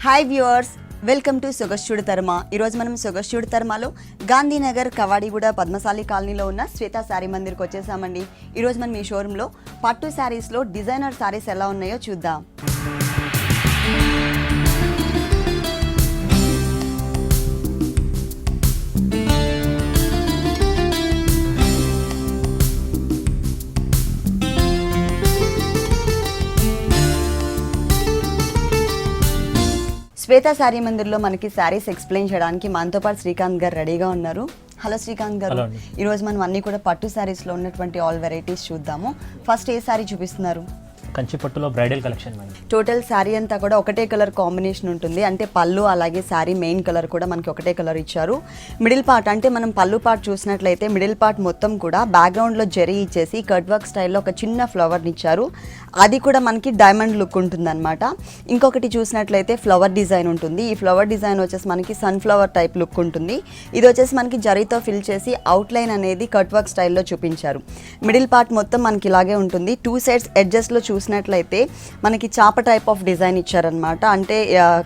Hi viewers, welcome to సొగస్యుడు తర్మ. ఈరోజు మనం సొగస్యుడు తర్మలో గాంధీనగర్ కవాడిగూడ పద్మశాలి కాలనీలో ఉన్న శ్వేత శారీ మందిర్కి వచ్చేసామండి. ఈరోజు మనం ఈ షోరూంలో పట్టు శారీస్లో డిజైనర్ శారీస్ ఎలా ఉన్నాయో చూద్దాం. శ్వేత శారీ మందిర్లో మనకి శారీస్ ఎక్స్ప్లెయిన్ చేయడానికి మనతో పాటు శ్రీకాంత్ గారు రెడీగా ఉన్నారు. హలో శ్రీకాంత్ గారు, ఈరోజు మనం అన్ని కూడా పట్టు శారీస్లో ఉన్నటువంటి ఆల్ వెరైటీస్ చూద్దాము. ఫస్ట్ ఏ శారీ చూపిస్తున్నారు? కంచి పట్టులో bridal collection madam. Total sari అంతా కూడా ఒకటే కలర్ కాంబినేషన్ ఉంటుంది, అంటే పళ్ళు అలాగే శారీ మెయిన్ కలర్ కూడా మనకి ఒకటే కలర్ ఇచ్చారు. మిడిల్ పార్ట్ అంటే మనం పళ్ళు పార్ట్ చూసినట్లయితే మిడిల్ పార్ట్ మొత్తం కూడా బ్యాక్గ్రౌండ్లో జరీ ఇచ్చేసి కట్ వర్క్ స్టైల్లో ఒక చిన్న ఫ్లవర్ని ఇచ్చారు. అది కూడా మనకి డైమండ్ లుక్ ఉంటుంది అనమాట. ఇంకొకటి చూసినట్లయితే ఫ్లవర్ డిజైన్ ఉంటుంది. ఈ ఫ్లవర్ డిజైన్ వచ్చేసి మనకి సన్ఫ్లవర్ టైప్ లుక్ ఉంటుంది. ఇది వచ్చేసి మనకి జరీతో ఫిల్ చేసి అవుట్లైన్ అనేది కట్ వర్క్ స్టైల్లో చూపించారు. మిడిల్ పార్ట్ మొత్తం మనకి ఇలాగే ఉంటుంది. టూ సైడ్స్ ఎడ్జెస్లో చూసినట్లయితే మనకి చాప టైప్ ఆఫ్ డిజైన్ ఇచ్చారనమాట, అంటే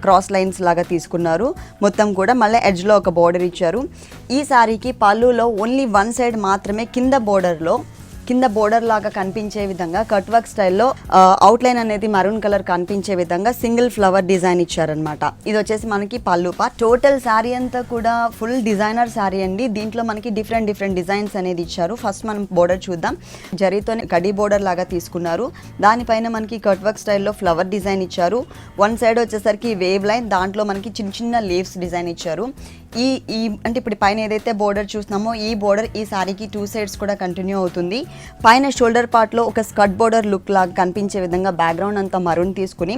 క్రాస్ లైన్స్ లాగా తీసుకున్నారు మొత్తం కూడా. మళ్ళీ ఎడ్జ్లో ఒక బోర్డర్ ఇచ్చారు. ఈ శారీకి పళ్ళులో ఓన్లీ వన్ సైడ్ మాత్రమే కింద బోర్డర్ లాగా కనిపించే విధంగా కట్ వర్క్ స్టైల్లో అవుట్లైన్ అనేది మరూన్ కలర్ కనిపించే విధంగా సింగిల్ ఫ్లవర్ డిజైన్ ఇచ్చారనమాట. ఇది వచ్చేసి మనకి పళ్ళు పార్ట్. టోటల్ శారీ అంతా కూడా ఫుల్ డిజైనర్ శారీ అండి. దీంట్లో మనకి డిఫరెంట్ డిజైన్స్ అనేది ఇచ్చారు. ఫస్ట్ మనం బోర్డర్ చూద్దాం. జరీతోనే కడి బోర్డర్ లాగా తీసుకున్నారు. దానిపైన మనకి కట్ వర్క్ స్టైల్లో ఫ్లవర్ డిజైన్ ఇచ్చారు. వన్ సైడ్ వచ్చేసరికి వేవ్ లైన్, దాంట్లో మనకి చిన్న లీవ్స్ డిజైన్ ఇచ్చారు. ఈ అంటే ఇప్పుడు పైన ఏదైతే బోర్డర్ చూస్తున్నామో ఈ బోర్డర్ ఈ శారీకి టూ సైడ్స్ కూడా కంటిన్యూ అవుతుంది. పైన షోల్డర్ పార్ట్లో ఒక స్కర్ట్ బోర్డర్ లుక్ లాగా కనిపించే విధంగా బ్యాక్గ్రౌండ్ అంతా మరూన్ తీసుకుని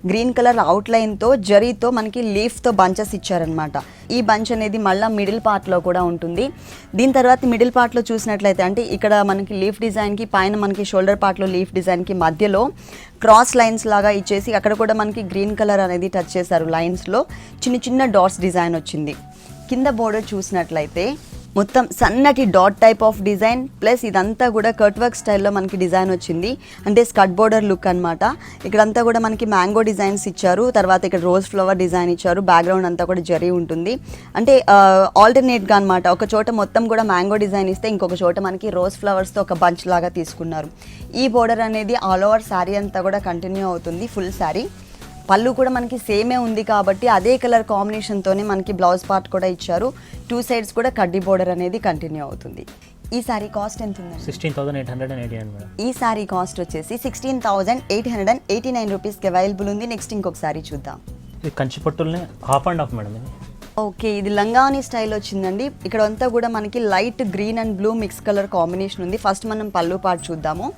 గ్రీన్ కలర్ అవుట్లైన్తో జరీతో మనకి లీఫ్తో బంచెస్ ఇచ్చారనమాట. ఈ బంచ్ అనేది మళ్ళీ మిడిల్ పార్ట్లో కూడా ఉంటుంది. దీని తర్వాత మిడిల్ పార్ట్లో చూసినట్లయితే అంటే ఇక్కడ మనకి లీఫ్ డిజైన్కి పైన మనకి షోల్డర్ పార్ట్లో లీఫ్ డిజైన్కి మధ్యలో క్రాస్ లైన్స్ లాగా ఇచ్చేసి అక్కడ కూడా మనకి గ్రీన్ కలర్ అనేది టచ్ చేశారు. లైన్స్లో చిన్న డాట్స్ డిజైన్ వచ్చింది. కింద బోర్డర్ చూసినట్లయితే మొత్తం సన్నటి dot type of design plus ఇదంతా కూడా కట్ వర్క్ స్టైల్లో మనకి డిజైన్ వచ్చింది, అంటే స్కర్ట్ బోర్డర్ లుక్ అనమాట. ఇక్కడంతా కూడా మనకి మ్యాంగో డిజైన్స్ ఇచ్చారు. తర్వాత ఇక్కడ రోజ్ ఫ్లవర్ డిజైన్ ఇచ్చారు. బ్యాక్గ్రౌండ్ అంతా కూడా జరీ ఉంటుంది, అంటే ఆల్టర్నేట్గా అనమాట. ఒక చోట మొత్తం కూడా మ్యాంగో డిజైన్ ఇస్తే ఇంకొక చోట మనకి రోజ్ ఫ్లవర్స్తో ఒక బంచ్ లాగా తీసుకున్నారు. ఈ బోర్డర్ అనేది ఆల్ ఓవర్ శారీ అంతా కూడా కంటిన్యూ అవుతుంది ఫుల్ శారీ. పళ్ళు కూడా మనకి సేమే ఉంది కాబట్టి అదే కలర్ కాంబినేషన్తోనే మనకి బ్లౌజ్ పార్ట్ కూడా ఇచ్చారు. టూ సైడ్స్ కూడా కడ్డీ బోర్డర్ అనేది కంటిన్యూ అవుతుంది. ఈ సారీ కాస్ట్ ఎంత ఉందండి? 16,889 మేడం. ఈ సారీ కాస్ట్ వచ్చేసి 16,889 రూపీస్కి అవైలబుల్ ఉంది. నెక్స్ట్ ఇంకొక సారీ చూద్దాం. ఇది కంచి పట్టులోనే హాఫ్ అండ్ హాఫ్ మేడం. ఇది ఓకే, ఇది లంగావని స్టైల్ వచ్చిందండి. ఇక్కడ అంతా కూడా మనకి light green and blue mix colour combination ఉంది. ఫస్ట్ మనం పళ్ళు పార్ట్ చూద్దాము.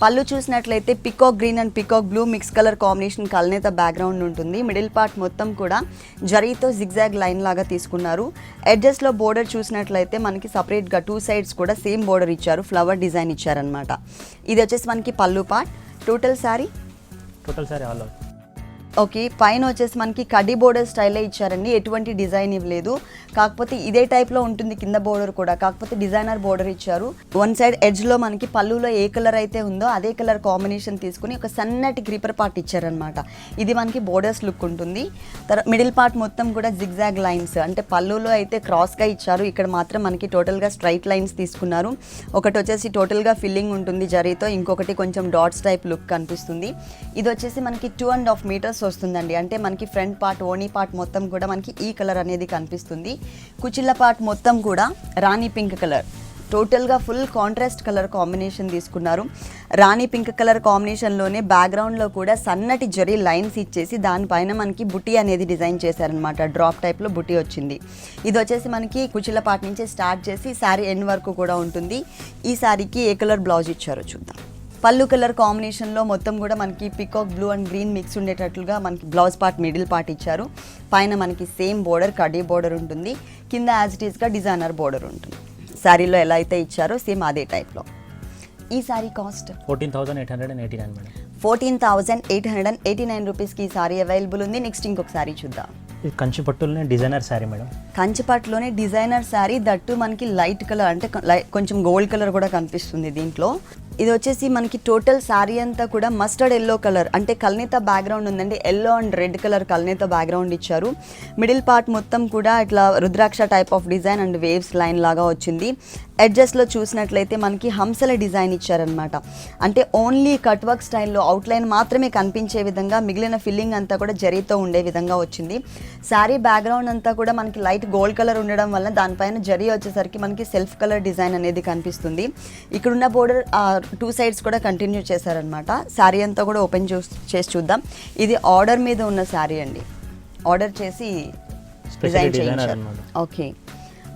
పళ్ళు చూసినట్లయితే peacock green and peacock blue mix colour combination కల్నేత బ్యాక్గ్రౌండ్ ఉంటుంది. మిడిల్ పార్ట్ మొత్తం కూడా జరీతో జిగ్జాగ్ లైన్ లాగా తీసుకున్నారు. ఎడ్జెస్లో బోర్డర్ చూసినట్లయితే మనకి సపరేట్గా టూ సైడ్స్ కూడా సేమ్ బోర్డర్ ఇచ్చారు, ఫ్లవర్ డిజైన్ ఇచ్చారనమాట. ఇది వచ్చేసి మనకి పళ్ళు part. Total sari all okay. పైన వచ్చేసి మనకి కడ్డీ బోర్డర్ స్టైలే ఇచ్చారండి, ఎటువంటి డిజైన్ ఇవ్వలేదు. కాకపోతే ఇదే టైప్లో ఉంటుంది కింద బోర్డర్ కూడా, కాకపోతే డిజైనర్ బోర్డర్ ఇచ్చారు. వన్ సైడ్ ఎడ్జ్లో మనకి పళ్ళులో ఏ కలర్ అయితే ఉందో అదే కలర్ కాంబినేషన్ తీసుకుని ఒక సన్నటి గ్రీపర్ పార్ట్ ఇచ్చారనమాట. ఇది మనకి బోర్డర్స్ లుక్ ఉంటుంది. తర్వాత మిడిల్ పార్ట్ మొత్తం కూడా జిగ్జాగ్ లైన్స్, అంటే పళ్ళులో అయితే క్రాస్గా ఇచ్చారు, ఇక్కడ మాత్రం మనకి టోటల్గా స్ట్రైట్ లైన్స్ తీసుకున్నారు. ఒకటి వచ్చేసి టోటల్గా ఫిల్లింగ్ ఉంటుంది జరీతో, ఇంకొకటి కొంచెం డాట్స్ టైప్ లుక్ కనిపిస్తుంది. ఇది వచ్చేసి మనకి 2.5 మీటర్స్ వస్తుందండి, అంటే మనకి ఫ్రంట్ పార్ట్ ఓనీ పార్ట్ మొత్తం కూడా మనకి ఈ కలర్ అనేది కనిపిస్తుంది. కుచిళ్ళ పార్ట్ మొత్తం కూడా రాణి పింక్ కలర్, టోటల్గా ఫుల్ కాంట్రాస్ట్ కలర్ కాంబినేషన్ తీసుకున్నారు. రాణి పింక్ కలర్ కాంబినేషన్లోనే బ్యాక్గ్రౌండ్లో కూడా సన్నటి జరీ లైన్స్ ఇచ్చేసి దానిపైన మనకి బుటీ అనేది డిజైన్ చేశారనమాట. డ్రాప్ టైప్లో బుటీ వచ్చింది. ఇది వచ్చేసి మనకి కుచిళ్ళ పార్ట్ నుంచి స్టార్ట్ చేసి శారీ ఎండ్ వరకు కూడా ఉంటుంది. ఈ శారీకి ఏ కలర్ బ్లౌజ్ ఇచ్చారో చూద్దాం. పళ్ళు కలర్ కాంబినేషన్లో మొత్తం కూడా మనకి peacock blue and green mix ఉండేటట్లుగా మనకి బ్లౌజ్ పార్ట్ మిడిల్ పార్ట్ ఇచ్చారు. పైన మనకి సేమ్ బోర్డర్ కడ్డీ బోర్డర్ ఉంటుంది, కింద యాజ్ ఇట్ ఈస్గా డిజైనర్ బోర్డర్ ఉంటుంది. శారీలో ఎలా అయితే ఇచ్చారో సేమ్ అదే టైప్లో. ఈ శారీ కాస్ట్ 14,889 మేడం. 14,889 రూపీస్కి ఈ శారీ అవైలబుల్ ఉంది. నెక్స్ట్ ఇంకొక శారీ చూద్దాం. ఇది కంచి పట్టులోనే డిజైనర్ శారీ మేడం. కంచి పట్టులోనే డిజైనర్ శారీ, దట్టు మనకి లైట్ కలర్, అంటే కొంచెం గోల్డ్ కలర్ కూడా కనిపిస్తుంది దీంట్లో. ఇది వచ్చేసి మనకి టోటల్ శారీ అంతా కూడా మస్టర్డ్ ఎల్లో కలర్, అంటే కల్నేత బ్యాక్గ్రౌండ్ ఉందండి. ఎల్లో అండ్ రెడ్ కలర్ కల్నేత బ్యాక్గ్రౌండ్ ఇచ్చారు. మిడిల్ పార్ట్ మొత్తం కూడా ఇట్లా రుద్రాక్ష type of design and waves line లాగా వచ్చింది. ఎడ్జెస్లో చూసినట్లయితే మనకి హంసల డిజైన్ ఇచ్చారనమాట. అంటే ఓన్లీ కట్ వర్క్ స్టైల్లో అవుట్లైన్ మాత్రమే కనిపించే విధంగా, మిగిలిన ఫిల్లింగ్ అంతా కూడా జరీతో ఉండే విధంగా వచ్చింది. శారీ బ్యాక్గ్రౌండ్ అంతా కూడా మనకి లైట్ గోల్డ్ కలర్ ఉండడం వల్ల దానిపైన జరీ వచ్చేసరికి మనకి సెల్ఫ్ కలర్ డిజైన్ అనేది కనిపిస్తుంది. ఇక్కడున్న బోర్డర్ 2 సైడ్స్ కూడా కంటిన్యూ చేశారనమాట. శారీ అంతా కూడా ఓపెన్ చేసి చూద్దాం. ఇది ఆర్డర్ మీద ఉన్న శారీ అండి, ఆర్డర్ చేసి డిజైన్ చేయించారు. ఓకే,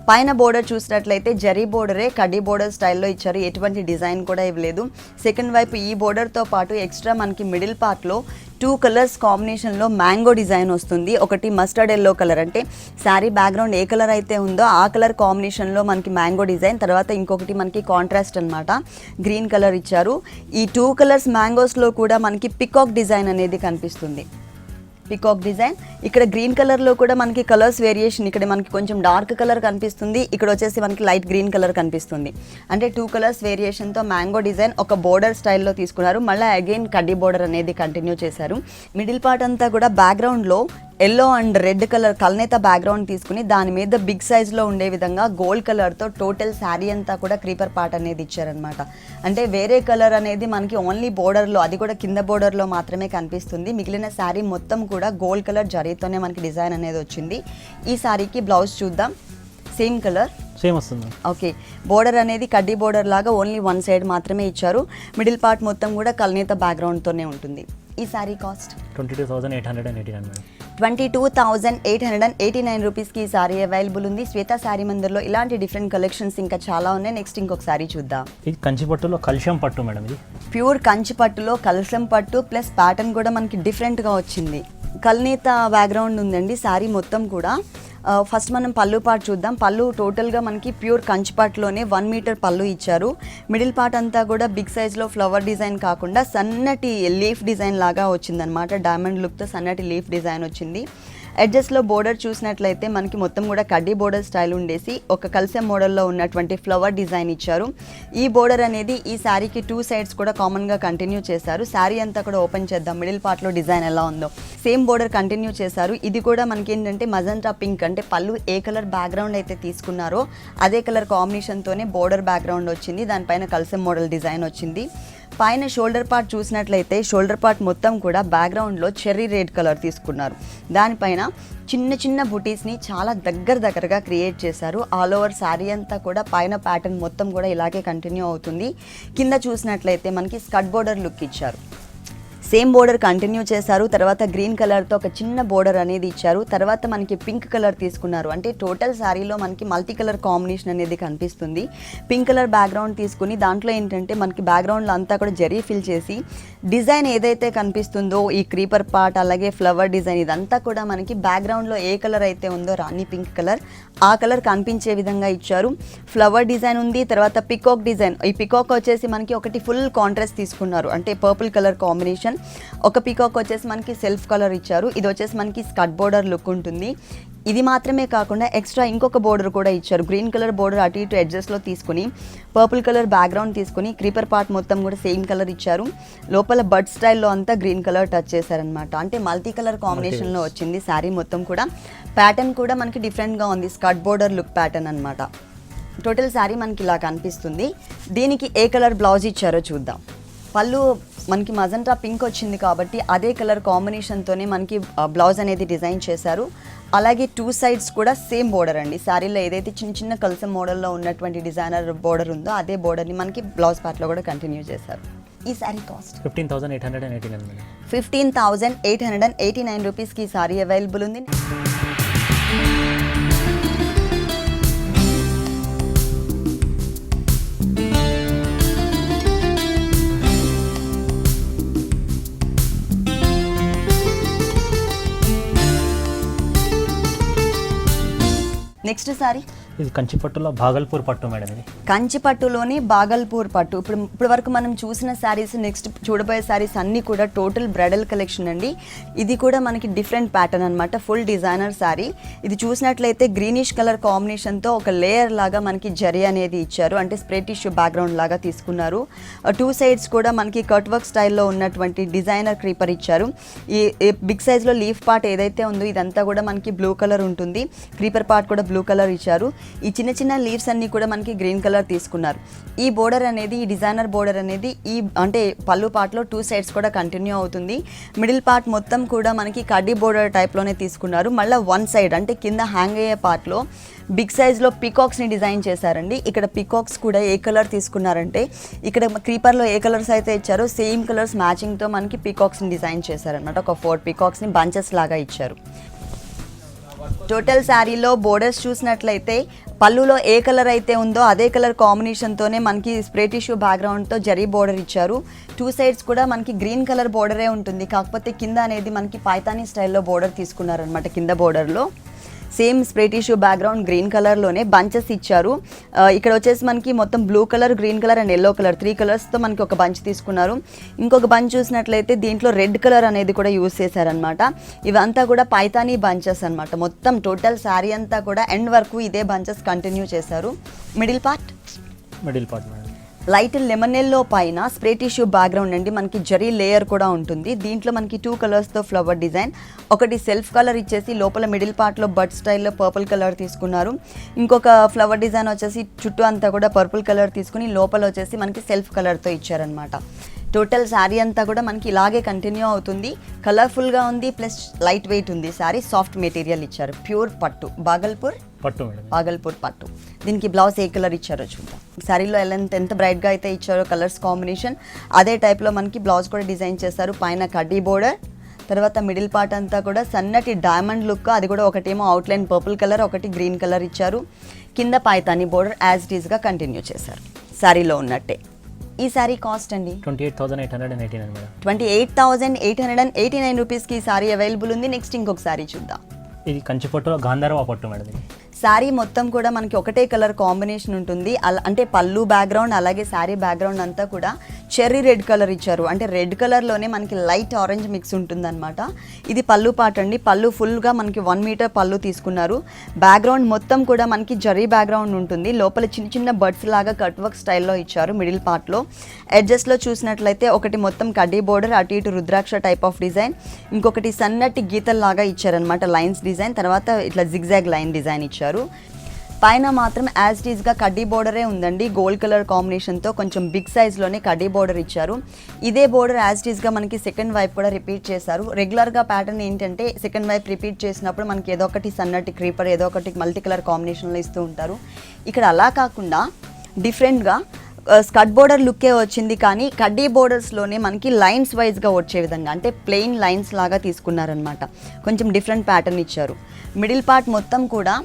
పైన బోర్డర్ చూసినట్లయితే జరీ బోర్డరే కడ్డీ బోర్డర్ స్టైల్లో ఇచ్చారు. ఎటువంటి డిజైన్ కూడా ఇవ్వలేదు. సెకండ్ వైపు ఈ బోర్డర్తో పాటు ఎక్స్ట్రా మనకి మిడిల్ పార్ట్లో 2 కలర్స్ కాంబినేషన్లో మ్యాంగో డిజైన్ వస్తుంది. ఒకటి మస్టర్డ్ ఎల్లో కలర్, అంటే శారీ బ్యాక్గ్రౌండ్ ఏ కలర్ అయితే ఉందో ఆ కలర్ కాంబినేషన్లో మనకి మ్యాంగో డిజైన్. తర్వాత ఇంకొకటి మనకి కాంట్రాస్ట్ అనమాట, గ్రీన్ కలర్ ఇచ్చారు. ఈ 2 కలర్స్ మ్యాంగోస్లో కూడా మనకి పికాక్ డిజైన్ అనేది కనిపిస్తుంది. పికాక్ డిజైన్ ఇక్కడ గ్రీన్ కలర్లో కూడా మనకి కలర్స్ వేరియేషన్, ఇక్కడ మనకి కొంచెం డార్క్ కలర్ కనిపిస్తుంది, ఇక్కడ వచ్చేసి మనకి లైట్ గ్రీన్ కలర్ కనిపిస్తుంది. అంటే 2 కలర్స్ వేరియేషన్తో మ్యాంగో డిజైన్ ఒక బోర్డర్ స్టైల్లో తీసుకున్నారు. మళ్ళీ అగైన్ కడ్డీ బోర్డర్ అనేది కంటిన్యూ చేశారు. మిడిల్ పార్ట్ అంతా కూడా బ్యాక్గ్రౌండ్లో ఎల్లో అండ్ రెడ్ కలర్ కల్నేత బ్యాక్గ్రౌండ్ తీసుకుని దాని మీద బిగ్ సైజ్లో ఉండే విధంగా గోల్డ్ కలర్తో టోటల్ శారీ అంతా కూడా క్రీపర్ పార్ట్ అనేది ఇచ్చారనమాట. అంటే వేరే కలర్ అనేది మనకి ఓన్లీ బోర్డర్లో, అది కూడా కింద బోర్డర్లో మాత్రమే కనిపిస్తుంది. మిగిలిన శారీ మొత్తం కూడా గోల్డ్ కలర్ జరీతోనే మనకి డిజైన్ అనేది వచ్చింది. ఈ శారీకి బ్లౌజ్ చూద్దాం. సేమ్ కలర్ సేమ్ వస్తుంది. ఓకే, బోర్డర్ అనేది కడ్డీ బోర్డర్ లాగా ఓన్లీ 1 సైడ్ మాత్రమే ఇచ్చారు. మిడిల్ పార్ట్ మొత్తం కూడా కల్నేత బ్యాక్గ్రౌండ్తోనే ఉంటుంది. ఈ శారీ కాస్ట్ 22,889 మేడం. 22,889 రూపీస్కి ఈ సారీ అవైలబుల్ ఉంది. శ్వేత శారీ మందిర్లో ఇలాంటి డిఫరెంట్ కలెక్షన్స్ ఇంకా చాలా ఉన్నాయి. నెక్స్ట్ ఇంకొక సారీ చూద్దాం. ఇది కంచి పట్టులో కల్షం పట్టు మేడం. ఇది ప్యూర్ కంచి పట్టులో కలసం పట్టు ప్లస్ ప్యాటర్న్ కూడా మనకి డిఫరెంట్గా వచ్చింది. కల్నేత బ్యాక్గ్రౌండ్ ఉందండి శారీ మొత్తం కూడా. ఫస్ట్ మనం పళ్ళు పార్ట్ చూద్దాం. పళ్ళు టోటల్గా మనకి ప్యూర్ కంచి పట్టులోనే 1 మీటర్ పళ్ళు ఇచ్చారు. మిడిల్ పార్ట్ అంతా కూడా బిగ్ సైజ్లో ఫ్లవర్ డిజైన్ కాకుండా సన్నటి లీఫ్ డిజైన్ లాగా వచ్చిందనమాట. డైమండ్ లుక్తో సన్నటి లీఫ్ డిజైన్ వచ్చింది. ఎడ్జెస్లో బోర్డర్ చూసినట్లయితే మనకి మొత్తం కూడా కడ్డీ బోర్డర్ స్టైల్ ఉండేసి ఒక కల్సెం మోడల్లో ఉన్నటువంటి ఫ్లవర్ డిజైన్ ఇచ్చారు. ఈ బోర్డర్ అనేది ఈ శారీకి 2 సైడ్స్ కూడా కామన్గా కంటిన్యూ చేశారు. శారీ అంతా కూడా ఓపెన్ చేద్దాం. మిడిల్ పార్ట్లో డిజైన్ ఎలా ఉందో సేమ్ బోర్డర్ కంటిన్యూ చేశారు. ఇది కూడా మనకి ఏంటంటే మజంటా పింక్, అంటే పళ్ళు ఏ కలర్ బ్యాక్గ్రౌండ్ అయితే తీసుకున్నారో అదే కలర్ కాంబినేషన్తోనే బోర్డర్ బ్యాక్గ్రౌండ్ వచ్చింది. దానిపైన కల్సెం మోడల్ డిజైన్ వచ్చింది. పైన షోల్డర్ పార్ట్ చూసినట్లయితే షోల్డర్ పార్ట్ మొత్తం కూడా బ్యాక్గ్రౌండ్లో చెర్రీ రెడ్ కలర్ తీసుకున్నారు. దానిపైన చిన్న చిన్న బుటీస్ని చాలా దగ్గరగా క్రియేట్ చేశారు. ఆల్ ఓవర్ శారీ అంతా కూడా పైన ప్యాటర్న్ మొత్తం కూడా ఇలాగే కంటిన్యూ అవుతుంది. కింద చూసినట్లయితే మనకి స్కర్ట్ బోర్డర్ లుక్ ఇచ్చారు. సేమ్ బోర్డర్ కంటిన్యూ చేశారు. తర్వాత గ్రీన్ కలర్తో ఒక చిన్న బోర్డర్ అనేది ఇచ్చారు. తర్వాత మనకి పింక్ కలర్ తీసుకున్నారు. అంటే టోటల్ శారీలో మనకి మల్టీ కలర్ కాంబినేషన్ అనేది కనిపిస్తుంది. పింక్ కలర్ బ్యాక్గ్రౌండ్ తీసుకుని దాంట్లో ఏంటంటే మనకి బ్యాక్గ్రౌండ్లో అంతా కూడా జరీ ఫిల్ చేసి డిజైన్ ఏదైతే కనిపిస్తుందో ఈ క్రీపర్ పార్ట్ అలాగే ఫ్లవర్ డిజైన్ ఇదంతా కూడా మనకి బ్యాక్గ్రౌండ్లో ఏ కలర్ అయితే ఉందో రాణి పింక్ కలర్ ఆ కలర్ కనిపించే విధంగా ఇచ్చారు. ఫ్లవర్ డిజైన్ ఉంది. తర్వాత పికాక్ డిజైన్. ఈ పికాక్ వచ్చేసి మనకి ఒకటి ఫుల్ కాంట్రాస్ట్ తీసుకున్నారు, అంటే పర్పుల్ కలర్ కాంబినేషన్. ఒక పీకాక్ వచ్చేసి మనకి సెల్ఫ్ కలర్ ఇచ్చారు. ఇది వచ్చేసి మనకి స్కర్ట్ బోర్డర్ లుక్ ఉంటుంది. ఇది మాత్రమే కాకుండా ఎక్స్ట్రా ఇంకొక బోర్డర్ కూడా ఇచ్చారు. గ్రీన్ కలర్ బోర్డర్ అటు ఇటు ఎడ్జెస్లో తీసుకుని పర్పుల్ కలర్ బ్యాక్గ్రౌండ్ తీసుకుని క్రీపర్ పార్ట్ మొత్తం కూడా సేమ్ కలర్ ఇచ్చారు. లోపల బడ్ స్టైల్లో అంతా గ్రీన్ కలర్ టచ్ చేశారనమాట. అంటే మల్టీ కలర్ కాంబినేషన్లో వచ్చింది శారీ మొత్తం కూడా. ప్యాటర్న్ కూడా మనకి డిఫరెంట్గా ఉంది, స్కర్ట్ బోర్డర్ లుక్ ప్యాటర్న్ అనమాట. టోటల్ శారీ మనకి ఇలా కనిపిస్తుంది. దీనికి ఏ కలర్ బ్లౌజ్ ఇచ్చారో చూద్దాం. పళ్ళు మనకి మజంటా పింక్ వచ్చింది కాబట్టి అదే కలర్ కాంబినేషన్తోనే మనకి బ్లౌజ్ అనేది డిజైన్ చేశారు. అలాగే 2 సైడ్స్ కూడా సేమ్ బోర్డర్ అండి. శారీలో ఏదైతే చిన్న చిన్న కల్సం మోడల్లో ఉన్నటువంటి డిజైనర్ బోర్డర్ ఉందో అదే బోర్డర్ని మనకి బ్లౌజ్ పార్ట్లో కూడా కంటిన్యూ చేశారు. ఈ శారీ కాస్ట్ 15,889 మేడం. 15,889 రూపీస్కి ఈ శారీ అవైలబుల్ ఉంది. నెక్స్ట్ సారీ ఇది కంచి పట్టులో భాగల్పూర్ పట్టు మేడం ఇది. కంచి పట్టులోని బాగల్పూర్ పట్టు. ఇప్పుడు వరకు మనం చూసిన శారీస్, నెక్స్ట్ చూడబోయే శారీస్ అన్నీ కూడా టోటల్ బ్రైడల్ కలెక్షన్ అండి. ఇది కూడా మనకి డిఫరెంట్ ప్యాటర్న్ అనమాట, ఫుల్ డిజైనర్ శారీ. ఇది చూసినట్లయితే గ్రీనిష్ కలర్ కాంబినేషన్తో ఒక లేయర్ లాగా మనకి జరీ అనేది ఇచ్చారు, అంటే స్ప్రే టిష్యూ బ్యాక్గ్రౌండ్ లాగా తీసుకున్నారు. టూ సైడ్స్ కూడా మనకి కట్ వర్క్ స్టైల్లో ఉన్నటువంటి డిజైనర్ క్రీపర్ ఇచ్చారు. ఈ బిగ్ సైజ్లో లీఫ్ పార్ట్ ఏదైతే ఉందో ఇదంతా కూడా మనకి బ్లూ కలర్ ఉంటుంది, క్రీపర్ పార్ట్ కూడా బ్లూ కలర్ ఇచ్చారు. ఈ చిన్న చిన్న లీవ్స్ అన్నీ కూడా మనకి గ్రీన్ కలర్ తీసుకున్నారు. ఈ బోర్డర్ అనేది, ఈ డిజైనర్ బోర్డర్ అనేది ఈ అంటే పళ్ళు పార్ట్లో టూ సైడ్స్ కూడా కంటిన్యూ అవుతుంది. మిడిల్ పార్ట్ మొత్తం కూడా మనకి కడ్డీ బోర్డర్ టైప్లోనే తీసుకున్నారు. మళ్ళీ వన్ సైడ్ అంటే కింద హ్యాంగ్ అయ్యే పార్ట్లో బిగ్ సైజ్లో పీకాక్స్ని డిజైన్ చేశారండి. ఇక్కడ పీకాక్స్ కూడా ఏ కలర్ తీసుకున్నారంటే, ఇక్కడ క్రీపర్లో ఏ కలర్స్ అయితే ఇచ్చారో సేమ్ కలర్స్ మ్యాచింగ్తో మనకి పీకాక్స్ని డిజైన్ చేశారనమాట. ఒక 4 పీకాక్స్ని బంచెస్ లాగా ఇచ్చారు. టోటల్ శారీలో బోర్డర్స్ చూసినట్లయితే పళ్ళులో ఏ కలర్ అయితే ఉందో అదే కలర్ కాంబినేషన్తోనే మనకి స్ప్రే టిష్యూ బ్యాక్గ్రౌండ్తో జరీ బోర్డర్ ఇచ్చారు. టూ సైడ్స్ కూడా మనకి గ్రీన్ కలర్ బోర్డరే ఉంటుంది, కాకపోతే కింద అనేది మనకి పైతానీ స్టైల్లో బోర్డర్ తీసుకున్నారనమాట. కింద బోర్డర్లో same spray tissue background green కలర్లోనే బంచెస్ ఇచ్చారు. ఇక్కడ వచ్చేసి మనకి మొత్తం blue colour, green colour and yellow colour 3 కలర్స్తో మనకి ఒక బంచ్ తీసుకున్నారు. ఇంకొక బంచ్ చూసినట్లయితే దీంట్లో రెడ్ కలర్ అనేది కూడా యూజ్ చేశారనమాట. ఇవంతా కూడా పైతానీ బంచెస్ అనమాట. మొత్తం టోటల్ శారీ అంతా కూడా ఎండ్ వరకు ఇదే బంచెస్ కంటిన్యూ చేశారు. Middle part madam light lemon yellow పైన స్ప్రే టిష్యూ బ్యాక్గ్రౌండ్ అండి, మనకి జరీ లేయర్ కూడా ఉంటుంది. దీంట్లో మనకి 2 కలర్స్తో ఫ్లవర్ డిజైన్, ఒకటి సెల్ఫ్ కలర్ ఇచ్చేసి లోపల మిడిల్ పార్ట్లో బడ్ స్టైల్లో పర్పుల్ కలర్ తీసుకున్నారు. ఇంకొక ఫ్లవర్ డిజైన్ వచ్చేసి చుట్టూ అంతా కూడా పర్పుల్ కలర్ తీసుకుని లోపల వచ్చేసి మనకి సెల్ఫ్ కలర్తో ఇచ్చారనమాట. టోటల్ శారీ అంతా కూడా మనకి ఇలాగే కంటిన్యూ అవుతుంది. కలర్ఫుల్గా ఉంది, ప్లస్ లైట్ వెయిట్ ఉంది. శారీ సాఫ్ట్ మెటీరియల్ ఇచ్చారు, ప్యూర్ పట్టు బాగల్పూర్ పట్టు మేడం. బాగల్పూర్ పట్టు. దీనికి బ్లౌజ్ ఏ కలర్ ఇచ్చారో చూద్దాం. శారీలో ఎంత బ్రైట్గా అయితే ఇచ్చారో కలర్స్ కాంబినేషన్, అదే టైప్లో మనకి బ్లౌజ్ కూడా డిజైన్ చేస్తారు. పైన కడ్డీ బోర్డర్, తర్వాత మిడిల్ పార్ట్ అంతా కూడా సన్నటి డైమండ్ లుక్, అది కూడా ఒకటేమో అవుట్లైన్ పర్పుల్ కలర్, ఒకటి గ్రీన్ కలర్ ఇచ్చారు. కింద పైతాని బోర్డర్ యాజ్ ఇట్ ఈస్గా కంటిన్యూ చేశారు శారీలో ఉన్నట్టే. ఈ శారీ కాస్ట్ అండి 28,889 మేడం. 28,889 రూపీస్కి ఈ శారీ అవైలబుల్ ఉంది. నెక్స్ట్ ఇంకొక శారీ చూద్దాం. ఇది కంచి పట్టులో గాంధర్వ పట్టు మేడం ఇది. శారీ మొత్తం కూడా మనకి ఒకటే కలర్ కాంబినేషన్ ఉంటుంది. అంటే పళ్ళు బ్యాక్గ్రౌండ్ అలాగే శారీ బ్యాక్గ్రౌండ్ అంతా కూడా చెర్రీ రెడ్ కలర్ ఇచ్చారు. అంటే రెడ్ కలర్లోనే మనకి లైట్ ఆరెంజ్ మిక్స్ ఉంటుందన్నమాట. ఇది పళ్ళు పార్ట్ అండి. పళ్ళు ఫుల్గా మనకి 1 మీటర్ పళ్ళు తీసుకున్నారు. బ్యాక్గ్రౌండ్ మొత్తం కూడా మనకి జరీ బ్యాక్గ్రౌండ్ ఉంటుంది. లోపల చిన్న చిన్న బర్డ్స్ లాగా కట్ వర్క్ స్టైల్లో ఇచ్చారు. మిడిల్ పార్ట్లో ఎడ్జెస్లో చూసినట్లయితే ఒకటి మొత్తం కడ్డీ బోర్డర్, అటు ఇటు రుద్రాక్ష టైప్ ఆఫ్ డిజైన్, ఇంకొకటి సన్నటి గీతల్లాగా ఇచ్చారనమాట లైన్స్ డిజైన్, తర్వాత ఇట్లా జిగ్జాగ్ లైన్ డిజైన్ ఇచ్చారు. పైన మాత్రం యాజ్ ఇట్ ఈస్గా కడ్డీ బోర్డరే ఉందండి. గోల్డ్ కలర్ కాంబినేషన్తో కొంచెం బిగ్ సైజ్లోనే కడ్డీ బోర్డర్ ఇచ్చారు. ఇదే బోర్డర్ యాజ్ ఇట్ ఈస్గా మనకి సెకండ్ వైపు కూడా రిపీట్ చేశారు. రెగ్యులర్గా ప్యాటర్న్ ఏంటంటే సెకండ్ వైపు రిపీట్ చేసినప్పుడు మనకి ఏదో ఒకటి సన్నటి క్రీపర్, ఏదో ఒకటి మల్టీ కలర్ కాంబినేషన్లో ఇస్తూ ఉంటారు. ఇక్కడ అలా కాకుండా డిఫరెంట్గా స్కర్ట్ బోర్డర్ లుక్కే వచ్చింది, కానీ కడ్డీ బోర్డర్స్లోనే మనకి లైన్స్ వైజ్గా వచ్చే విధంగా, అంటే ప్లెయిన్ లైన్స్ లాగా తీసుకున్నారనమాట. కొంచెం డిఫరెంట్ ప్యాటర్న్ ఇచ్చారు. మిడిల్ పార్ట్ మొత్తం కూడా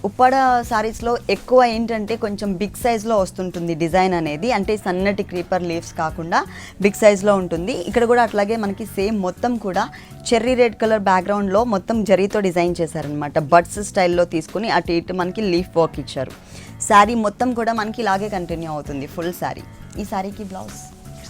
ఉప్పాడ సారీస్లో ఎక్కువ ఏంటంటే కొంచెం బిగ్ సైజ్లో వస్తుంటుంది డిజైన్ అనేది, అంటే సన్నటి క్రీపర్ లీవ్స్ కాకుండా బిగ్ సైజ్లో ఉంటుంది. ఇక్కడ కూడా అట్లాగే మనకి సేమ్ మొత్తం కూడా చెర్రీ రెడ్ కలర్ బ్యాక్గ్రౌండ్లో మొత్తం జరీతో డిజైన్ చేశారనమాట. బడ్స్ స్టైల్లో తీసుకుని అటు ఇటు మనకి లీఫ్ వర్క్ ఇచ్చారు. శారీ మొత్తం కూడా మనకి ఇలాగే కంటిన్యూ అవుతుంది ఫుల్ శారీ. ఈ శారీకి బ్లౌజ్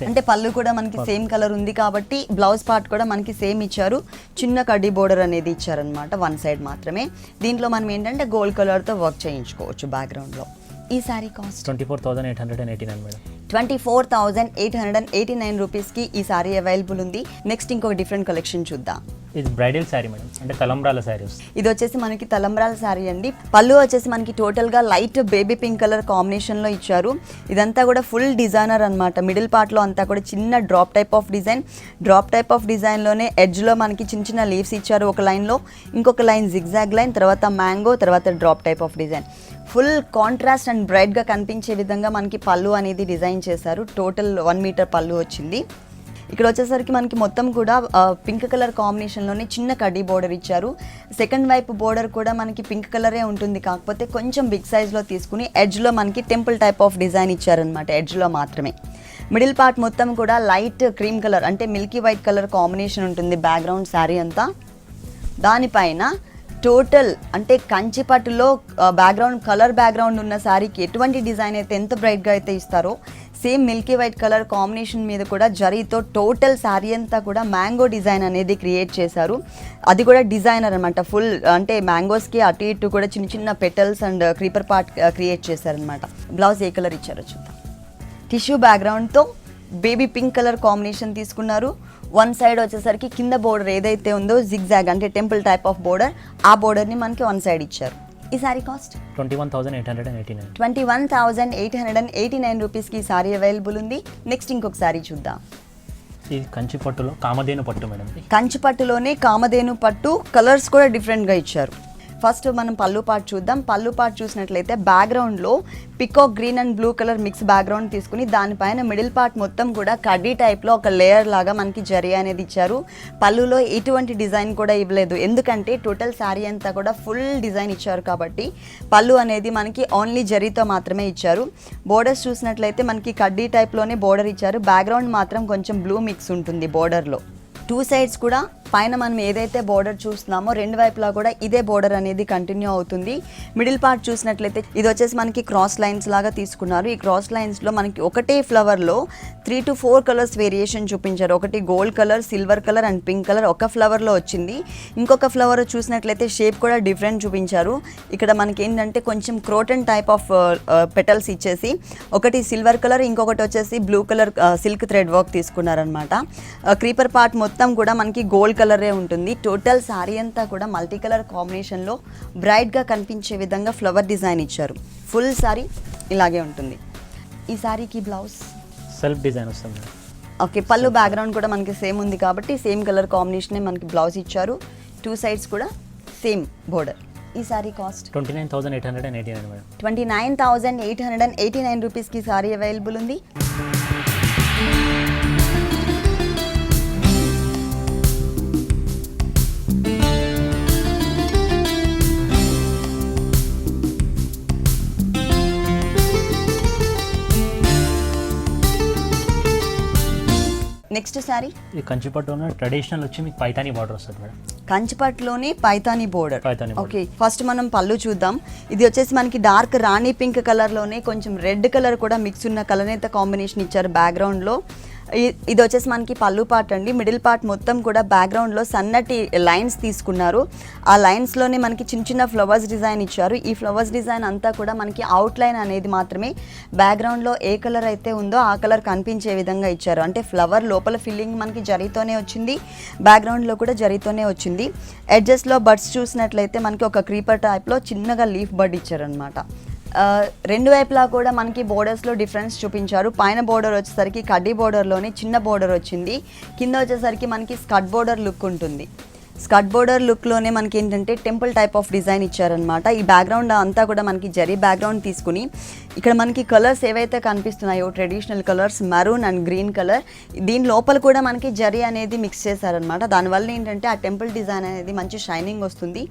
అంటే పళ్ళు కూడా మనకి సేమ్ కలర్ ఉంది కాబట్టి బ్లౌజ్ పార్ట్ కూడా మనకి సేమ్ ఇచ్చారు. చిన్న కడ్డీ బోర్డర్ అనేది ఇచ్చారనమాట, 1 సైడ్ మాత్రమే. దీంట్లో మనం ఏంటంటే గోల్డ్ కలర్తో వర్క్ చేయించుకోవచ్చు బ్యాక్గ్రౌండ్లో. ఈ శారీ కాస్ట్ 24,889 మేడం. 24,889 రూపీస్కి ఈ శారీ అవైలబుల్ ఉంది. నెక్స్ట్ ఇంకొక డిఫరెంట్ కలెక్షన్ చూద్దాం. ఇది బ్రైడల్ శారీ మేడం, అంటే తలంబ్రాల శారీ వస్తుంది. ఇది వచ్చేసి మనకి తలంబ్రాల శారీ అండి. పళ్ళు వచ్చేసి మనకి టోటల్గా లైట్ బేబీ పింక్ కలర్ కాంబినేషన్లో ఇచ్చారు. ఇదంతా కూడా ఫుల్ డిజైనర్ అనమాట. మిడిల్ పార్ట్లో అంతా కూడా చిన్న డ్రాప్ టైప్ ఆఫ్ డిజైన్లోనే ఎడ్జ్లో మనకి చిన్న చిన్న లీవ్స్ ఇచ్చారు. ఒక లైన్లో, ఇంకొక లైన్ జిగ్జాగ్ లైన్, తర్వాత మ్యాంగో, తర్వాత drop type of design. Full contrast and బ్రైట్గా కనిపించే విధంగా మనకి పళ్ళు అనేది డిజైన్ చేశారు. టోటల్ 1 మీటర్ పళ్ళు వచ్చింది. ఇక్కడ వచ్చేసరికి మనకి మొత్తం కూడా పింక్ కలర్ కాంబినేషన్లోనే చిన్న కడ్డీ బోర్డర్ ఇచ్చారు. సెకండ్ వైపు బోర్డర్ కూడా మనకి పింక్ కలరే ఉంటుంది, కాకపోతే కొంచెం బిగ్ సైజ్లో తీసుకుని ఎడ్జ్లో మనకి టెంపుల్ టైప్ ఆఫ్ డిజైన్ ఇచ్చారనమాట, ఎడ్జ్లో మాత్రమే. మిడిల్ పార్ట్ మొత్తం కూడా లైట్ క్రీమ్ కలర్, అంటే మిల్కీ వైట్ కలర్ కాంబినేషన్ ఉంటుంది బ్యాక్గ్రౌండ్ శారీ అంతా. దానిపైన టోటల్ అంటే కంచి పట్టులో బ్యాక్గ్రౌండ్ కలర్ బ్యాక్గ్రౌండ్ ఉన్న శారీకి ఎటువంటి డిజైన్ అయితే ఎంత బ్రైట్గా అయితే ఇస్తారో same Milky white colour combination మీద కూడా జరీతో టోటల్ శారీ అంతా కూడా మ్యాంగో డిజైన్ అనేది క్రియేట్ చేశారు. అది కూడా డిజైనర్ అనమాట. ఫుల్ అంటే మ్యాంగోస్కి అటు ఇటు కూడా చిన్న చిన్న petals and creeper part create చేశారనమాట. బ్లౌజ్ ఏ కలర్ ఇచ్చారో చూద్దాం. టిష్యూ బ్యాక్గ్రౌండ్తో బేబీ పింక్ కలర్ కాంబినేషన్ తీసుకున్నారు. వన్ సైడ్ వచ్చేసరికి కింద బోర్డర్ ఏదైతే ఉందో జిగ్జాగ్ అంటే టెంపుల్ టైప్ ఆఫ్ బోర్డర్, ఆ బోర్డర్ని మనకి వన్ సైడ్ ఇచ్చారు. ఈ సారీ కాస్ట్ 21,889. 21,889 రూపీస్కి ఈ సారీ అవైలబుల్ ఉంది. నెక్స్ట్ ఇంకొక సారీ చూద్దాం. ఇది కంచి పట్టులో కామధేను పట్టు మేడం. ఇది కంచి పట్టులోనే కామధేను పట్టు, కలర్స్ కూడా డిఫరెంట్గా ఇచ్చారు. ఫస్ట్ మనం పళ్ళు పార్ట్ చూద్దాం. పళ్ళు పార్ట్ చూసినట్లయితే బ్యాక్గ్రౌండ్లో peacock green and blue colour mix background తీసుకుని దానిపైన మిడిల్ పార్ట్ మొత్తం కూడా కడ్డీ టైప్లో ఒక లేయర్ లాగా మనకి జరీ అనేది ఇచ్చారు. పళ్ళులో ఎటువంటి డిజైన్ కూడా ఇవ్వలేదు, ఎందుకంటే టోటల్ శారీ అంతా కూడా ఫుల్ డిజైన్ ఇచ్చారు కాబట్టి పళ్ళు అనేది మనకి ఓన్లీ జరీతో మాత్రమే ఇచ్చారు. బోర్డర్స్ చూసినట్లయితే మనకి కడ్డీ టైప్లోనే బోర్డర్ ఇచ్చారు. బ్యాక్గ్రౌండ్ మాత్రం కొంచెం బ్లూ మిక్స్ ఉంటుంది బోర్డర్లో. టూ సైడ్స్ కూడా పైన మనం ఏదైతే బోర్డర్ చూస్తున్నామో రెండు వైపులా కూడా ఇదే బోర్డర్ అనేది కంటిన్యూ అవుతుంది. మిడిల్ పార్ట్ చూసినట్లయితే ఇది వచ్చేసి మనకి క్రాస్ లైన్స్ లాగా తీసుకున్నారు. ఈ క్రాస్ లైన్స్లో మనకి ఒకటే ఫ్లవర్లో 3 to 4 కలర్స్ వేరియేషన్ చూపించారు. ఒకటి gold colour, silver colour and pink colour ఒక ఫ్లవర్లో వచ్చింది. ఇంకొక ఫ్లవర్ చూసినట్లయితే షేప్ కూడా డిఫరెంట్ చూపించారు. ఇక్కడ మనకి ఏంటంటే కొంచెం క్రోటన్ టైప్ ఆఫ్ పెటల్స్ ఇచ్చేసి ఒకటి సిల్వర్ కలర్, ఇంకొకటి వచ్చేసి blue colour silk thread work తీసుకున్నారనమాట. క్రీపర్ పార్ట్ మొత్తం కూడా మనకి గోల్డ్ కలరే ఉంటుంది. టోటల్ శారీ అంతా కూడా మల్టీ కలర్ కాంబినేషన్లో బ్రైట్గా కనిపించే విధంగా ఫ్లవర్ డిజైన్ ఇచ్చారు. ఫుల్ శారీ ఇలాగే ఉంటుంది. ఈ శారీకి బ్లౌజ్ సెల్ఫ్ డిజైన్ వస్తుంది. ఓకే, పళ్ళు బ్యాక్గ్రౌండ్ కూడా మనకి సేమ్ ఉంది కాబట్టి సేమ్ కలర్ కాంబినేషనే మనకి బ్లౌజ్ ఇచ్చారు. టూ సైడ్స్ కూడా సేమ్ బోర్డర్. ఈ సారీ కాస్ట్ 29,889 మేడం. 29,889 రూపీస్కి సారీ అవైలబుల్ ఉంది. నెక్స్ట్ సారీ ఈ కంచిపట్టులో ట్రెడిషనల్ వచ్చి మీకు పైతానీ బార్డర్ వస్తుంది మేడం. కంచిపట్టులోని Paithani border. Paithani border. Okay, first మనం పళ్ళు చూద్దాం. ఇది వచ్చేసి మనకి డార్క్ రాణి పింక్ కలర్లోనే కొంచెం రెడ్ కలర్ కూడా మిక్స్ ఉన్న కలర్ అయితే కాంబినేషన్ ఇచ్చారు బ్యాక్గ్రౌండ్లో. ఇది వచ్చేసి మనకి పళ్ళు పార్ట్ అండి. మిడిల్ పార్ట్ మొత్తం కూడా బ్యాక్గ్రౌండ్లో సన్నటి లైన్స్ తీసుకున్నారు. ఆ లైన్స్లోనే మనకి చిన్న చిన్న ఫ్లవర్స్ డిజైన్ ఇచ్చారు. ఈ ఫ్లవర్స్ డిజైన్ అంతా కూడా మనకి అవుట్లైన్ అనేది మాత్రమే బ్యాక్గ్రౌండ్లో ఏ కలర్ అయితే ఉందో ఆ కలర్ కనిపించే విధంగా ఇచ్చారు. అంటే ఫ్లవర్ లోపల ఫిల్లింగ్ మనకి జరీతోనే వచ్చింది, బ్యాక్గ్రౌండ్లో కూడా జరీతోనే వచ్చింది. ఎడ్జెస్లో బడ్స్ చూసినట్లయితే మనకి ఒక క్రీపర్ టైప్లో చిన్నగా లీఫ్ బడ్ ఇచ్చారనమాట. రెండు వైపులా కూడా మనకి బోర్డర్స్లో డిఫరెన్స్ చూపించారు. పైన బోర్డర్ వచ్చేసరికి కడ్డీ బోర్డర్లోనే చిన్న బోర్డర్ వచ్చింది. కింద వచ్చేసరికి మనకి స్కర్ట్ బోర్డర్ లుక్ ఉంటుంది. స్కర్ట్ బోర్డర్ లుక్లోనే మనకి ఏంటంటే టెంపుల్ టైప్ ఆఫ్ డిజైన్ ఇచ్చారనమాట. ఈ బ్యాక్గ్రౌండ్ అంతా కూడా మనకి జరీ బ్యాక్గ్రౌండ్ తీసుకుని ఇక్కడ మనకి కలర్స్ ఏవైతే కనిపిస్తున్నాయో traditional colours maroon and green colour, దీని లోపల కూడా మనకి జరీ అనేది మిక్స్ చేశారనమాట. దానివల్ల ఏంటంటే ఆ టెంపుల్ డిజైన్ అనేది మంచి షైనింగ్ వస్తుంది.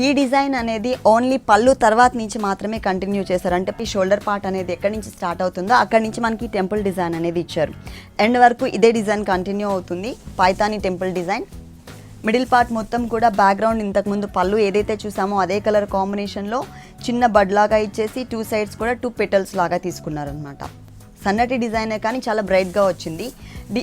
ఈ డిజైన్ అనేది ఓన్లీ పళ్ళు తర్వాత నుంచి మాత్రమే కంటిన్యూ చేశారు. అంటే ఈ షోల్డర్ పార్ట్ అనేది ఎక్కడి నుంచి స్టార్ట్ అవుతుందో అక్కడి నుంచి మనకి టెంపుల్ డిజైన్ అనేది ఇచ్చారు. ఎండ్ వరకు ఇదే డిజైన్ కంటిన్యూ అవుతుంది. Paithani temple design. Middle part మొత్తం కూడా బ్యాక్గ్రౌండ్ ఇంతకుముందు పళ్ళు ఏదైతే చూసామో అదే కలర్ కాంబినేషన్లో చిన్న బడ్ లాగా ఇచ్చేసి టూ సైడ్స్ కూడా 2 పెటల్స్ లాగా తీసుకున్నారనమాట. సన్నటి డిజైనే కానీ చాలా బ్రైట్గా వచ్చింది.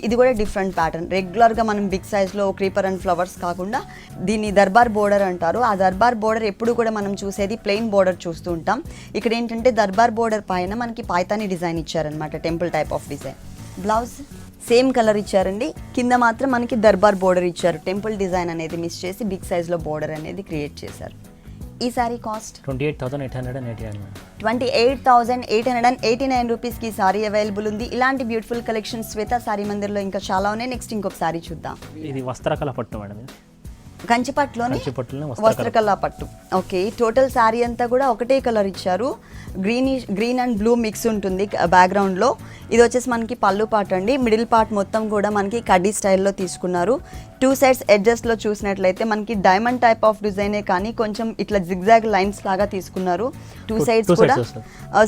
ఇది కూడా డిఫరెంట్ ప్యాటర్న్. రెగ్యులర్గా మనం బిగ్ సైజ్లో క్రీపర్ అండ్ ఫ్లవర్స్ కాకుండా దీన్ని దర్బార్ బోర్డర్ అంటారు. ఆ దర్బార్ బోర్డర్ ఎప్పుడు కూడా మనం చూసేది ప్లెయిన్ బోర్డర్ చూస్తూ ఉంటాం. ఇక్కడ ఏంటంటే దర్బార్ బోర్డర్ పైన మనకి పైతానీ డిజైన్ ఇచ్చారనమాట, temple type of design. Blouse same colour ఇచ్చారండి. కింద మాత్రం మనకి దర్బార్ బోర్డర్ ఇచ్చారు. టెంపుల్ డిజైన్ అనేది మిస్ చేసి బిగ్ సైజ్లో బోర్డర్ అనేది క్రియేట్ చేశారు. ఈ సారీ కాస్ట్ 28,889 మేడం. 28,889 రూపీస్కి సారీ అవైలబుల్ ఉంది. ఇలాంటి బ్యూటిఫుల్ కలెక్షన్స్ శ్వేత సారీ మందిర్లో ఇంకా చాలా ఉన్నాయి. నెక్స్ట్ ఇంకొక సారీ చూద్దాం. ఇది వస్త్రకళ పట్టు మేడం. ఇది కంచిపట్టులోని కంచిపట్టులోనే వస్త్రకళ పట్టు. ఓకే, టోటల్ శారీ అంతా కూడా ఒకటే కలర్ ఇచ్చారు. గ్రీన్ అండ్ బ్లూ మిక్స్ ఉంటుంది బ్యాక్గ్రౌండ్లో. ఇది వచ్చేసి మనకి పళ్ళు పార్ట్ అండి. మిడిల్ పార్ట్ మొత్తం కూడా మనకి కడ్డీ స్టైల్లో తీసుకున్నారు. టూ సైడ్స్ ఎడ్జెస్లో చూసినట్లయితే మనకి డైమండ్ టైప్ ఆఫ్ డిజైనే కానీ కొంచెం ఇట్లా జిగ్జాగ్ లైన్స్ లాగా తీసుకున్నారు. టూ సైడ్స్ కూడా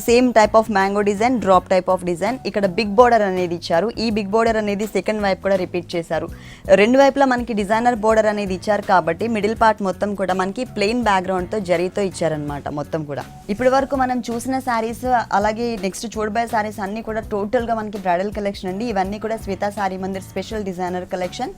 same type of mango design, drop type of design. ఇక్కడ బిగ్ బోర్డర్ అనేది ఇచ్చారు. ఈ బిగ్ బోర్డర్ అనేది సెకండ్ వైపు కూడా రిపీట్ చేశారు. రెండు వైపులా మనకి డిజైనర్ బోర్డర్ అనేది ఇచ్చారు కాబట్టి మిడిల్ పార్ట్ మొత్తం కూడా మనకి ప్లెయిన్ బ్యాక్గ్రౌండ్తో జరీతో ఇచ్చారనమాట మొత్తం కూడా. ఇప్పటి వరకు మనం చూసిన శారీస్ అలాగే నెక్స్ట్ చూడబోయే శారీస్ అన్నీ కూడా టోటల్గా మనకి బ్రైడల్ కలెక్షన్ అండి. ఇవన్నీ కూడా Shweta sorry Mandir special designer collection.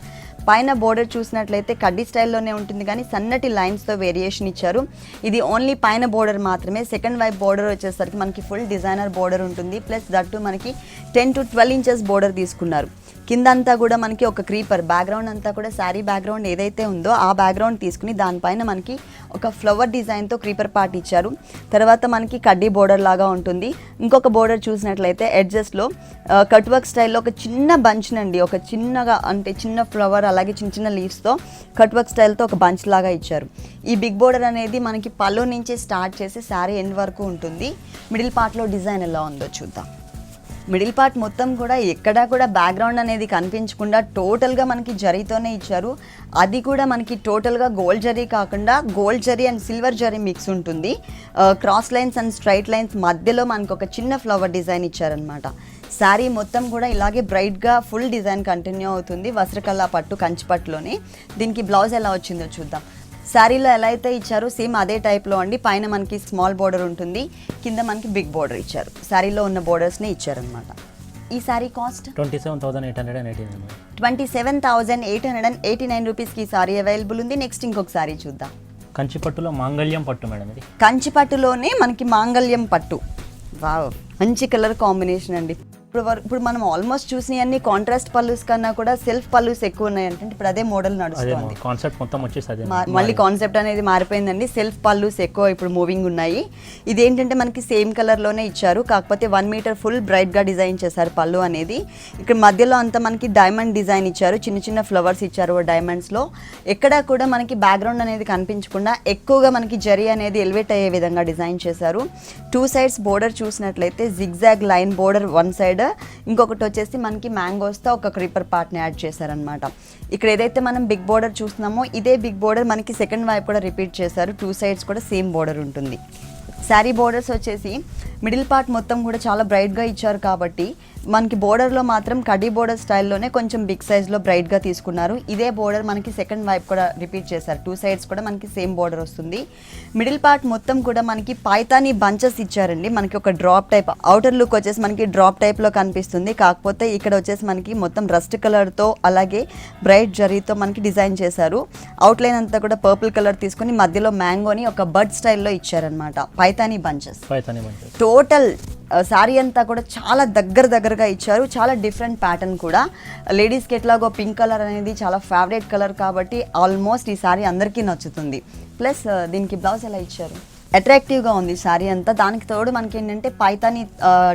పైన బోర్డర్ చూసినట్లయితే కడ్డీ స్టైల్లోనే ఉంటుంది కానీ సన్నటి లైన్స్తో వేరియేషన్ ఇచ్చారు. ఇది ఓన్లీ పైన బోర్డర్ మాత్రమే. సెకండ్ వైపు బోర్డర్ వచ్చేసరికి మనకి ఫుల్ డిజైనర్ బోర్డర్ ఉంటుంది. ప్లస్ దట్టు మనకి 10 to 12 ఇంచెస్ బోర్డర్ తీసుకున్నారు. కిందంతా కూడా మనకి ఒక క్రీపర్ బ్యాక్గ్రౌండ్ అంతా కూడా శారీ బ్యాక్గ్రౌండ్ ఏదైతే ఉందో ఆ బ్యాక్గ్రౌండ్ తీసుకుని దానిపైన మనకి ఒక ఫ్లవర్ డిజైన్తో క్రీపర్ పార్ట్ ఇచ్చారు. తర్వాత మనకి కడ్డీ బోర్డర్ లాగా ఉంటుంది. ఇంకొక బోర్డర్ చూసినట్లయితే ఎడ్జెస్లో కట్ వర్క్ స్టైల్లో ఒక చిన్న బంచ్ నండి, ఒక చిన్నగా అంటే చిన్న ఫ్లవర్ అలాగే చిన్న చిన్న లీవ్స్తో కట్ వర్క్ స్టైల్తో ఒక బంచ్ లాగా ఇచ్చారు. ఈ బిగ్ బోర్డర్ అనేది మనకి పళ్ళు నుంచి స్టార్ట్ చేసి శారీ ఎండ్ వరకు ఉంటుంది. మిడిల్ పార్ట్లో డిజైన్ ఎలా ఉందో చూద్దాం. మిడిల్ పార్ట్ మొత్తం కూడా ఎక్కడా కూడా బ్యాక్గ్రౌండ్ అనేది కనిపించకుండా టోటల్గా మనకి జరీతోనే ఇచ్చారు. అది కూడా మనకి టోటల్గా గోల్డ్ జరీ కాకుండా gold zari and silver zari mix ఉంటుంది. Cross lines and straight lines మధ్యలో మనకు ఒక చిన్న ఫ్లవర్ డిజైన్ ఇచ్చారనమాట. శారీ మొత్తం కూడా ఇలాగే బ్రైట్గా ఫుల్ డిజైన్ కంటిన్యూ అవుతుంది. వస్త్రకళ పట్టు కంచిపట్టులోనే. దీనికి బ్లౌజ్ ఎలా వచ్చిందో చూద్దాం. శారీలో ఎలా అయితే ఇచ్చారో సేమ్ అదే టైప్లో అండి. పైన మనకి స్మాల్ బోర్డర్ ఉంటుంది, కింద మనకి బిగ్ బోర్డర్ ఇచ్చారు. శారీలో ఉన్న బోర్డర్స్ని ఇచ్చారనమాట. ఈ శారీ కాస్ట్ 27,889. 27,889 రూపీస్కి ఈ శారీ అవైలబుల్ ఉంది. నెక్స్ట్ ఇంకొక శారీ చూద్దాం. కంచిపట్టులో మాంగళ్యం పట్టు మేడం ఇది. కంచిపట్టులోనే మనకి మాంగళ్యం పట్టు. వావ్, మంచి కలర్ కాంబినేషన్ అండి. ఇప్పుడు మనం ఆల్మోస్ట్ చూసినవన్నీ కాంట్రాస్ట్ పల్లూస్ కన్నా కూడా సెల్ఫ్ పల్లూస్ ఎక్కువ ఉన్నాయి అంటే ఇప్పుడు అదే మోడల్ నడుస్తుంది. కాన్సెప్ట్ మొత్తం వచ్చేసి అదే మళ్ళీ కాన్సెప్ట్ అనేది మారిపోయిందండి. సెల్ఫ్ పల్లూస్ ఎక్కువ ఇప్పుడు మూవింగ్ ఉన్నాయి. ఇదేంటంటే మనకి సేమ్ కలర్లోనే ఇచ్చారు, కాకపోతే 1 మీటర్ ఫుల్ బ్రైట్గా డిజైన్ చేశారు పళ్ళు అనేది. ఇక్కడ మధ్యలో అంతా మనకి డైమండ్ డిజైన్ ఇచ్చారు, చిన్న చిన్న ఫ్లవర్స్ ఇచ్చారు డైమండ్స్లో. ఎక్కడా కూడా మనకి బ్యాక్గ్రౌండ్ అనేది కనిపించకుండా ఎక్కువగా మనకి జరీ అనేది ఎలివేట్ అయ్యే విధంగా డిజైన్ చేశారు. 2 సైడ్స్ బోర్డర్ చూసినట్లయితే జిగ్జాగ్ లైన్ బోర్డర్ 1 సైడ్, ఇంకొకటి వచ్చేసి మనకి మ్యాంగోస్తో ఒక క్రీపర్ పార్ట్ని యాడ్ చేశారనమాట. ఇక్కడ ఏదైతే మనం బిగ్ బోర్డర్ చూస్తున్నామో ఇదే బిగ్ బోర్డర్ మనకి సెకండ్ వైపు కూడా రిపీట్ చేశారు. 2 సైడ్స్ కూడా సేమ్ బోర్డర్ ఉంటుంది. శారీ బోర్డర్స్ వచ్చేసి మిడిల్ పార్ట్ మొత్తం కూడా చాలా బ్రైట్గా ఇచ్చారు కాబట్టి మనకి బోర్డర్లో మాత్రం కడ్డీ బోర్డర్ స్టైల్లోనే కొంచెం బిగ్ సైజ్లో బ్రైట్గా తీసుకున్నారు. ఇదే బోర్డర్ మనకి సెకండ్ వైపు కూడా రిపీట్ చేశారు. 2 సైడ్స్ కూడా మనకి సేమ్ బోర్డర్ వస్తుంది. మిడిల్ పార్ట్ మొత్తం కూడా మనకి పైతాని బంచెస్ ఇచ్చారండి. మనకి ఒక డ్రాప్ టైప్, అవుటర్ లుక్ వచ్చేసి మనకి డ్రాప్ టైప్లో కనిపిస్తుంది. కాకపోతే ఇక్కడ వచ్చేసి మనకి మొత్తం రస్ట్ కలర్తో అలాగే బ్రైట్ జరీతో మనకి డిజైన్ చేశారు. అవుట్లైన్ అంతా కూడా పర్పుల్ కలర్ తీసుకుని మధ్యలో మ్యాంగోని ఒక బర్డ్ స్టైల్లో ఇచ్చారనమాట. పైతాని బంచెస్. టోటల్ శారీ అంతా కూడా చాలా దగ్గరగా ఇచ్చారు. చాలా డిఫరెంట్ ప్యాటర్న్ కూడా. లేడీస్కి ఎట్లాగో పింక్ కలర్ అనేది చాలా ఫేవరెట్ కలర్ కాబట్టి ఆల్మోస్ట్ ఈ శారీ అందరికీ నచ్చుతుంది. ప్లస్ దీనికి బ్లౌజ్ ఎలా ఇచ్చారు, అట్రాక్టివ్గా ఉంది శారీ అంతా. దానికి తోడు మనకి ఏంటంటే పైతాని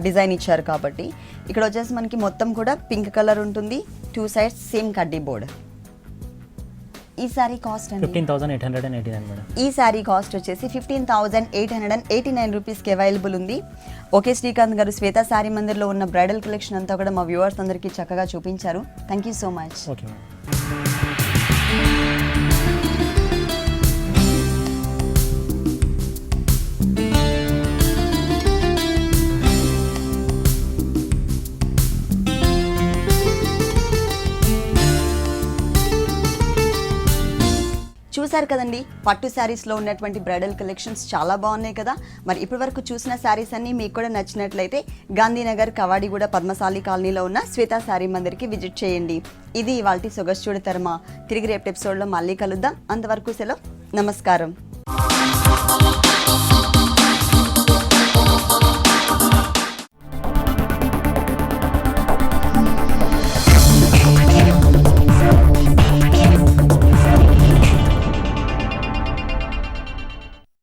డిజైన్ ఇచ్చారు కాబట్టి ఇక్కడ వచ్చేసి మనకి మొత్తం కూడా పింక్ కలర్ ఉంటుంది. 2 సైడ్స్ సేమ్ కడ్డీ బోర్డర్. ఈ శారీ కాస్ట్ అండి 15,889 మేడం. ఈ శారీ కాస్ట్ వచ్చేసి 15,889 రూపీస్కి అవైలబుల్ ఉంది. ఓకే శ్రీకాంత్ గారు, శ్వేతా శారీ మందిర్లో ఉన్న బ్రైడల్ కలెక్షన్ అంతా కూడా మా వ్యూవర్స్ అందరికీ చక్కగా చూపించారు. Thank you so much. Okay madam. చూసారు కదండి, పట్టు శారీస్లో ఉన్నటువంటి బ్రైడల్ కలెక్షన్స్ చాలా బాగున్నాయి కదా. మరి ఇప్పటి వరకు చూసిన శారీస్ అన్నీ మీకు కూడా నచ్చినట్లయితే గాంధీనగర్ కవాడిగూడ పద్మశాలి కాలనీలో ఉన్న శ్వేతా శారీ మందిర్కి విజిట్ చేయండి. ఇది ఇవాల్టి సొగస్చూడి తరమా. తిరిగి రేపు ఎపిసోడ్లో మళ్ళీ కలుద్దాం. అంతవరకు సెలవు, నమస్కారం.